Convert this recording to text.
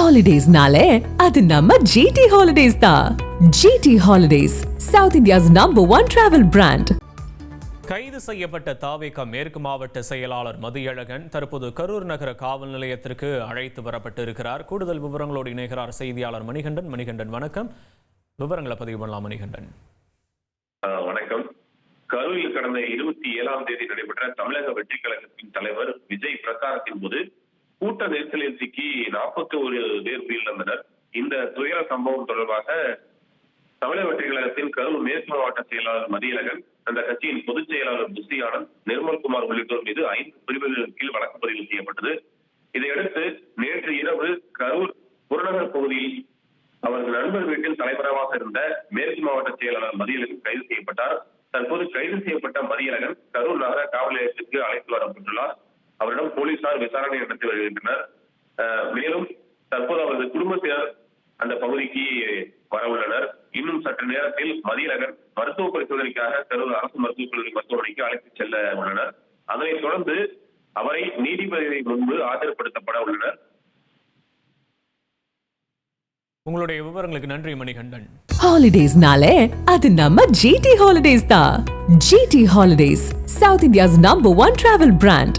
ஹாலிடேஸ்னாலே அது நம்ம ஜிடி ஹாலிடேஸ் தான். GT holidays, south India's #1 travel brand. கைது செய்யப்பட்ட தாவேகா மேற்கு மாவட்ட செயலாளர் மதியழகன் தற்போது கரூர் நகர காவல் நிலையத்திற்கு அழைத்து வரப்பட்டு இருக்கிறார். கூடுதல் விவரங்களோடு இணைகிறார் செய்தியாளர் மணிகண்டன். மணிகண்டன், வணக்கம். விவரங்களை பதிவு பண்ணலாம் மணிகண்டன். வணக்கம். கரூரில் கடந்த 27ஆம் தேதி நடைபெற்ற தமிழக வெற்றி கழகத்தின் தலைவர் விஜய் பிரச்சாரத்தின் போது கூட்ட நெரிசலில் சிக்கி 41 பேர் உயிரிழந்தனர். இந்த துயர சம்பவம் தொடர்பாக தமிழக வெற்றி கழகத்தின் கரூர் மேற்கு மாவட்ட செயலாளர் மதியழகன், அந்த கட்சியின் பொதுச் செயலாளர் புஷி ஆனந்த், நிர்மல்குமார் உள்ளிட்டோர் மீது 5 பிரிவுகளின் கீழ் வழக்கு பதிவு செய்யப்பட்டது. இதையடுத்து நேற்று இரவு கரூர் புறநகர் பகுதியில் அவரது நண்பர் வீட்டில் தலைமறைவாக இருந்த மேற்கு மாவட்ட செயலாளர் மதியழகன் கைது செய்யப்பட்டார். தற்போது கைது செய்யப்பட்ட மதியழகன் கரூர் நகர காவல் நிலையத்திற்கு அழைத்து வரப்பட்டுள்ளார். அவரிடம் போலீசார் விசாரணை நடத்தி வருகின்றனர். மேலும் தற்போது அவரது குடும்பத்தினர் அந்த பகுதிக்கு வரவுள்ளனர். இன்னும் சற்று நேரத்தில் மதியழகன் மருத்துவ பரிசோதனைக்காக கரூர் அரசு மருத்துவக் கல்லூரி மருத்துவமனைக்கு அழைத்து செல்ல உள்ளனர். அதனைத் தொடர்ந்து அவரை நீதிபதி முன்பு ஆஜர்படுத்தப்பட உள்ளனர். உங்களுடைய விவரங்களுக்கு நன்றி மணிகண்டன். ஹாலிடேஸ்னாலே அது நம்ம ஜிடி ஹாலிடேஸ் தான். GT holidays, south India's #1 travel brand.